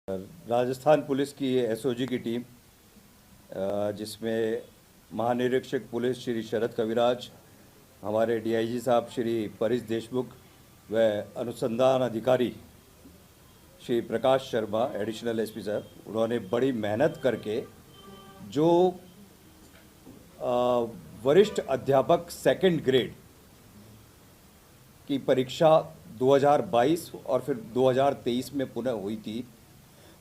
Rajasthan police की SOG की team जिसमें महानिरीक्षक पुलिस श्री शरद कविराज, हमारे डीआईजी साहब श्री परेश देशमुख व अनुसंधान अधिकारी श्री प्रकाश शर्मा एडिशनल एसपी साहब, उन्होंने बड़ी मेहनत करके जो वरिष्ठ अध्यापक सेकंड ग्रेड की परीक्षा 2022 और फिर 2023 में पुनः हुई थी,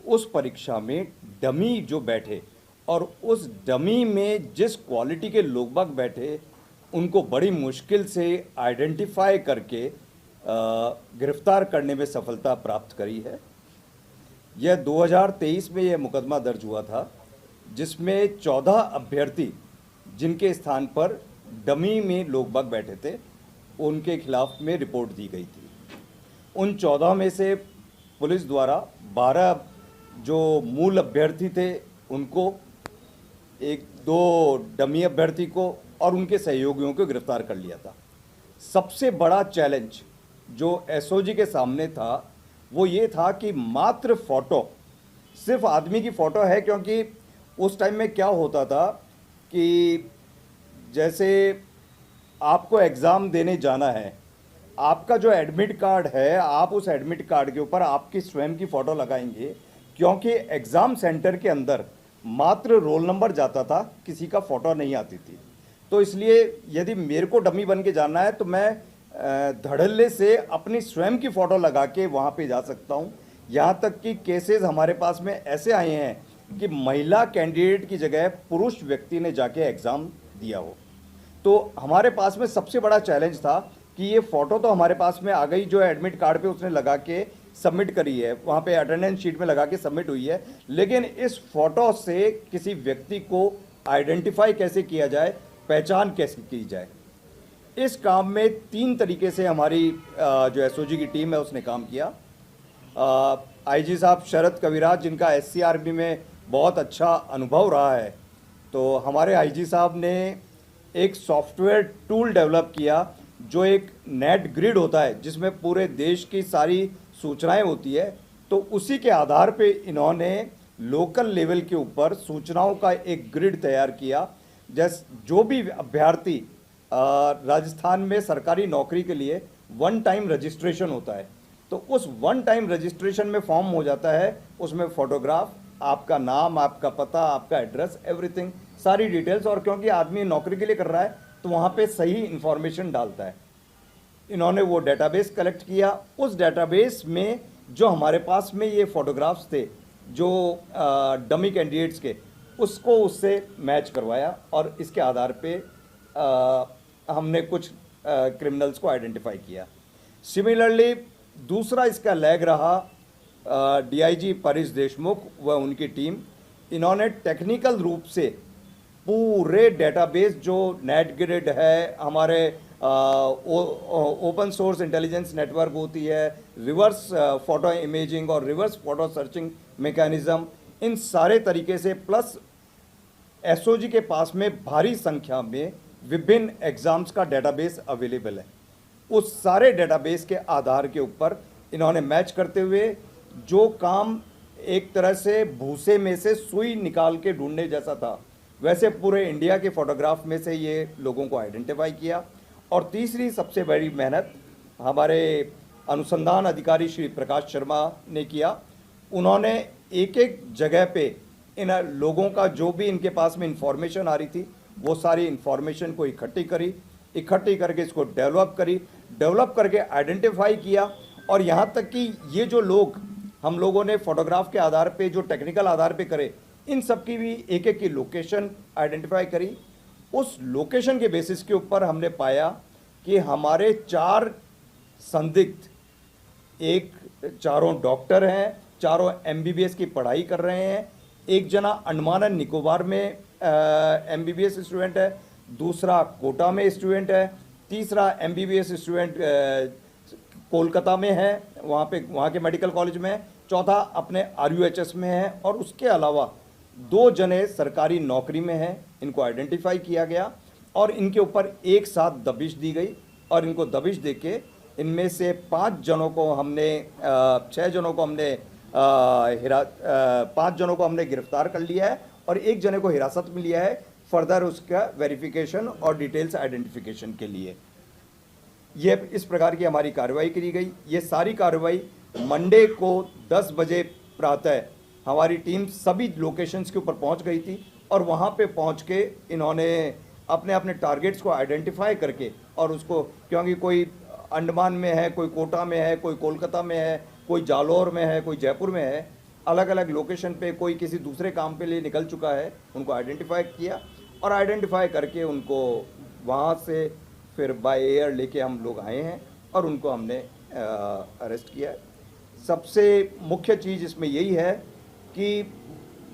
उस परीक्षा में डमी जो बैठे और उस डमी में जिस क्वालिटी के लोग बाग बैठे, उनको बड़ी मुश्किल से आइडेंटिफाई करके गिरफ्तार करने में सफलता प्राप्त करी है। यह 2023 में यह मुकदमा दर्ज हुआ था, जिसमें 14 अभ्यर्थी जिनके स्थान पर डमी में लोग बाग बैठे थे, उनके खिलाफ में रिपोर्ट दी गई थी। उन 14 में से पुलिस द्वारा 12 जो मूल अभ्यर्थी थे उनको, एक दो डमी अभ्यर्थी को और उनके सहयोगियों को गिरफ्तार कर लिया था। सबसे बड़ा चैलेंज जो एसओजी के सामने था वो ये था कि मात्र फ़ोटो, सिर्फ आदमी की फ़ोटो है, क्योंकि उस टाइम में क्या होता था कि जैसे आपको एग्ज़ाम देने जाना है, आपका जो एडमिट कार्ड है, आप उस एडमिट कार्ड के ऊपर आपकी स्वयं की फ़ोटो लगाएंगे, क्योंकि एग्ज़ाम सेंटर के अंदर मात्र रोल नंबर जाता था, किसी का फ़ोटो नहीं आती थी। तो इसलिए यदि मेरे को डमी बन के जाना है तो मैं धड़ल्ले से अपनी स्वयं की फ़ोटो लगा के वहाँ पे जा सकता हूँ। यहाँ तक कि केसेस हमारे पास में ऐसे आए हैं कि महिला कैंडिडेट की जगह पुरुष व्यक्ति ने जाके एग्ज़ाम दिया हो। तो हमारे पास में सबसे बड़ा चैलेंज था कि ये फ़ोटो तो हमारे पास में आ गई, जो एडमिट कार्ड पे उसने लगा के सबमिट करी है, वहाँ पे अटेंडेंस शीट में लगा के सबमिट हुई है, लेकिन इस फ़ोटो से किसी व्यक्ति को आइडेंटिफाई कैसे किया जाए, पहचान कैसे की जाए। इस काम में 3 तरीके से हमारी जो एसओजी की टीम है उसने काम किया। आईजी साहब शरद कविराज, जिनका एससीआरबी में बहुत अच्छा अनुभव रहा है, तो हमारे आईजी साहब ने एक सॉफ्टवेयर टूल डेवलप किया, जो एक नेट ग्रिड होता है जिसमें पूरे देश की सारी सूचनाएं होती है। तो उसी के आधार पे इन्होंने लोकल लेवल के ऊपर सूचनाओं का एक ग्रिड तैयार किया। जैसे जो भी अभ्यर्थी राजस्थान में सरकारी नौकरी के लिए वन टाइम रजिस्ट्रेशन होता है, तो उस वन टाइम रजिस्ट्रेशन में फॉर्म हो जाता है, उसमें फ़ोटोग्राफ, आपका नाम, आपका पता, आपका एड्रेस, एवरीथिंग, सारी डिटेल्स, और क्योंकि आदमी नौकरी के लिए कर रहा है तो वहाँ पे सही इन्फॉर्मेशन डालता है। इन्होंने वो डेटाबेस कलेक्ट किया। उस डेटाबेस में जो हमारे पास में ये फ़ोटोग्राफ्स थे जो डमी कैंडिडेट्स के, उसको उससे मैच करवाया और इसके आधार पे हमने कुछ क्रिमिनल्स को आइडेंटिफाई किया। सिमिलरली दूसरा इसका लैग रहा डीआईजी परेश देशमुख व उनकी टीम। इन्होंने टेक्निकल रूप से पूरे डेटाबेस जो नेट ग्रिड है, हमारे ओपन सोर्स इंटेलिजेंस नेटवर्क होती है, रिवर्स फोटो इमेजिंग और रिवर्स फोटो सर्चिंग मैकेनिज्म, इन सारे तरीके से, प्लस एसओजी के पास में भारी संख्या में विभिन्न एग्ज़ाम्स का डेटाबेस अवेलेबल है। उस सारे डेटाबेस के आधार के ऊपर इन्होंने मैच करते हुए जो काम एक तरह से भूसे में से सुई निकाल के ढूंढने जैसा था, वैसे पूरे इंडिया के फ़ोटोग्राफ में से ये लोगों को आइडेंटिफाई किया। और तीसरी सबसे बड़ी मेहनत हमारे अनुसंधान अधिकारी श्री प्रकाश शर्मा ने किया। उन्होंने एक एक जगह पे इन लोगों का जो भी इनके पास में इंफॉर्मेशन आ रही थी, वो सारी इंफॉर्मेशन को इकट्ठी करके इसको डेवलप करके आइडेंटिफाई किया। और यहाँ तक कि ये जो लोग हम लोगों ने फ़ोटोग्राफ के आधार पे जो टेक्निकल आधार पे करे, इन सब की भी एक एक की लोकेशन आइडेंटिफाई करी। उस लोकेशन के बेसिस के ऊपर हमने पाया कि हमारे 4 संदिग्ध, एक चारों डॉक्टर हैं, चारों एमबीबीएस की पढ़ाई कर रहे हैं, एक जना अंडमान एंड निकोबार में एमबीबीएस स्टूडेंट है, दूसरा कोटा में स्टूडेंट है, तीसरा एमबीबीएस स्टूडेंट कोलकाता में है, वहाँ के मेडिकल कॉलेज में है, चौथा अपने आरयूएचएस में है, और उसके अलावा 2 जने सरकारी नौकरी में हैं। इनको आइडेंटिफाई किया गया और इनके ऊपर एक साथ दबिश दी गई, और इनको दबिश देके इनमें से 5 जनों को हमने 6 जनों को हमने 5 जनों को हमने गिरफ्तार कर लिया है और 1 जने को हिरासत में लिया है फर्दर उसका वेरिफिकेशन और डिटेल्स आइडेंटिफिकेशन के लिए। ये इस प्रकार की हमारी कार्रवाई करी गई। ये सारी कार्रवाई मंडे को 10 बजे प्रातः हमारी टीम सभी लोकेशंस के ऊपर पहुंच गई थी और वहां पे पहुंच के इन्होंने अपने अपने टारगेट्स को आइडेंटिफाई करके और उसको, क्योंकि कोई अंडमान में है, कोई कोटा में है, कोई कोलकाता में है, कोई जालौर में है, कोई जयपुर में है, अलग अलग लोकेशन पे कोई किसी दूसरे काम पे लिए निकल चुका है, उनको आइडेंटिफाई किया और आइडेंटिफाई करके उनको वहाँ से फिर बाय एयर लेके हम लोग आए हैं और उनको हमने अरेस्ट किया है। सबसे मुख्य चीज़ इसमें यही है कि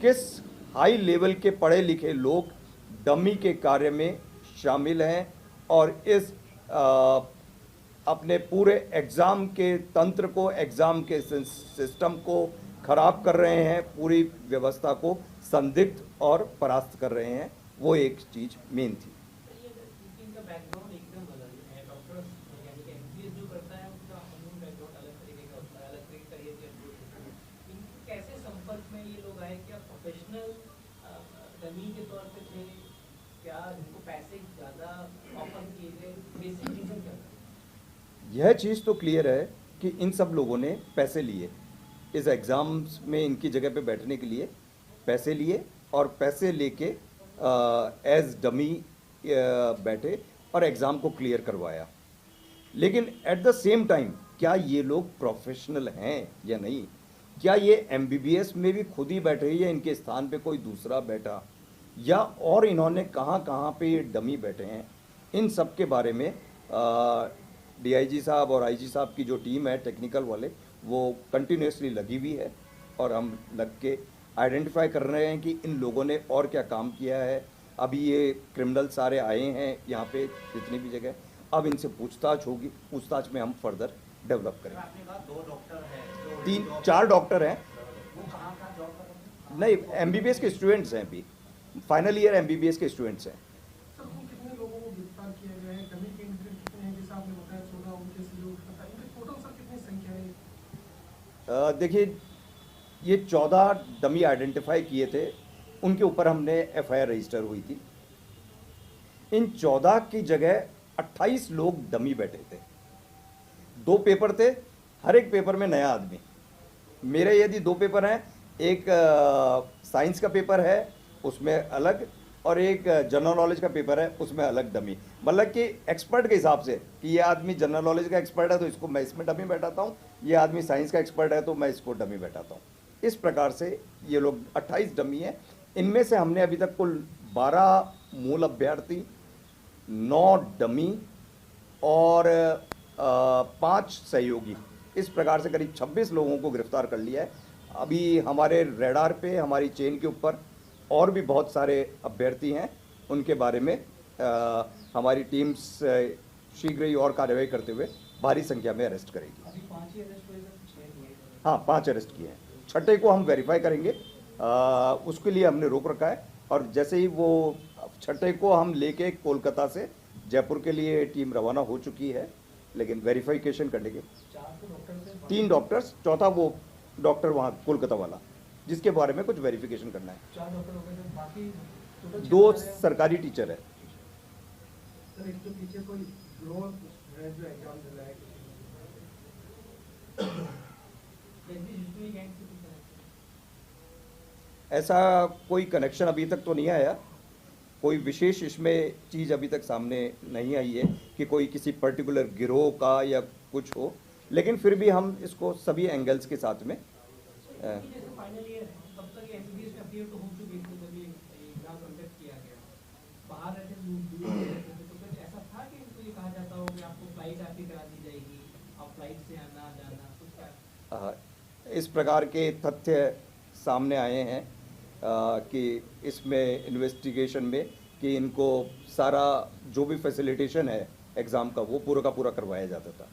किस हाई लेवल के पढ़े लिखे लोग डमी के कार्य में शामिल हैं और इस अपने पूरे एग्ज़ाम के तंत्र को, एग्ज़ाम के सिस्टम को खराब कर रहे हैं, पूरी व्यवस्था को संदिग्ध और परास्त कर रहे हैं। वो एक चीज़ मेन थी। इनका बैकग्राउंड एकदम अलग है। डॉक्टर यानी कि एमबीबीएस जो करता है उसका कानून बैकग्राउंड अलग तरीके का होता है, अलग तरीके का ये इनके कैसे संपर्क में ये लोग आए? क्या प्रोफेशनल डमी के तौर पे थे? क्या इनको पैसे ज़्यादा ऑफर किए गए? बेसिक रीजन क्या था? यह चीज़ तो क्लियर है कि इन सब लोगों ने पैसे लिए, इस एग्ज़ाम्स में इनकी जगह पे बैठने के लिए पैसे लिए और पैसे लेके एज डमी बैठे और एग्ज़ाम को क्लियर करवाया। लेकिन एट द सेम टाइम क्या ये लोग प्रोफेशनल हैं या नहीं? क्या ये एमबीबीएस में भी खुद ही बैठे या इनके स्थान पे कोई दूसरा बैठा, या और इन्होंने कहाँ कहाँ पे ये डमी बैठे हैं? इन सब के बारे में डीआईजी साहब और आईजी साहब की जो टीम है टेक्निकल वाले, वो कंटिन्यूसली लगी हुई है और हम लग के आइडेंटिफाई कर रहे हैं कि इन लोगों ने और क्या काम किया है। अभी ये क्रिमिनल सारे आए हैं यहाँ पे जितनी भी जगह, अब इनसे पूछताछ होगी, पूछताछ में हम फर्दर डेवलप करेंगे। आपने कहा 2 डॉक्टर हैं, 3-4 डॉक्टर हैं। वो कहाँ जॉब कर रहे हैं? नहीं, एमबीबीएस के स्टूडेंट्स हैं, अभी फाइनल ईयर एमबीबीएस के स्टूडेंट्स हैं। सर, वो कितने लोगों को गिरफ्तार किया गया है? डमी के इंसिडेंट कितने हैं? जैसे आपने बताया 14 उनके सहयोग करता है, इनके टोटल सर कितनी संख्या है? देखिए, ये 14 डमी आइडेंटिफाई किए थे, उनके ऊपर हमने एफआईआर रजिस्टर हुई थी। इन 14 की जगह 28 लोग डमी बैठे थे। 2 पेपर थे, हर एक पेपर में नया आदमी। मेरे यदि 2 पेपर हैं, एक साइंस का पेपर है उसमें अलग और एक जनरल नॉलेज का पेपर है उसमें अलग डमी। मतलब कि एक्सपर्ट के हिसाब से कि ये आदमी जनरल नॉलेज का एक्सपर्ट है तो इसको मैं इसमें डमी बैठाता हूँ, ये आदमी साइंस का एक्सपर्ट है तो मैं इसको डमी बैठाता हूँ। इस प्रकार से ये लोग 28 डमी हैं। इनमें से हमने अभी तक कुल 12 मूल अभ्यर्थी, 9 डमी और 5 सहयोगी, इस प्रकार से करीब 26 लोगों को गिरफ्तार कर लिया है। अभी हमारे रेडार पे, हमारी चेन के ऊपर और भी बहुत सारे अभ्यर्थी हैं, उनके बारे में हमारी टीम्स शीघ्र ही और कार्रवाई करते हुए भारी संख्या में अरेस्ट करेगी। अभी 5 ही अरेस्ट हुए थे, 6 हुए थे। हाँ, 5 अरेस्ट किए हैं। 6ठे को हम वेरीफाई करेंगे, उसके लिए हमने रोक रखा है और जैसे ही वो 6ठे को हम लेके कोलकाता से जयपुर के लिए टीम रवाना हो चुकी है, लेकिन वेरिफिकेशन करने के 4 तो डॉक्टर थे, 3 डॉक्टर्स, चौथा वो डॉक्टर वहाँ कोलकाता वाला जिसके बारे में कुछ वेरिफिकेशन करना है। 4 डॉक्टर हो गए थे, बाकी टोटल 2 सरकारी टीचर है। सर, एक तो पीछे कोई लोअर है जो एग्जाम दे रहा है, ऐसा कोई कनेक्शन अभी तक तो नहीं आया, कोई विशेष इसमें चीज़ अभी तक सामने नहीं आई है कि कोई किसी पर्टिकुलर गिरोह का या कुछ हो, लेकिन फिर भी हम इसको सभी एंगल्स के साथ में जैसे फाइनल ईयर है, तब तक ये एमबीबीएस में अपीयर तो हो चुकी थी जब ये एग्जाम कंडक्ट किया गया। बाहर रहते दूर रहते थे, तो कुछ ऐसा था कि इनको ये कहा जाता हो कि आपको फ्लाइट आपकी करा दी जाएगी, आप फ्लाइट से आना जाना, कुछ क्या? इस प्रकार के तथ्य सामने आए हैं कि इसमें इन्वेस्टिगेशन में कि इनको सारा जो भी फैसिलिटेशन है एग्ज़ाम का वो पूरा का पूरा करवाया जाता था।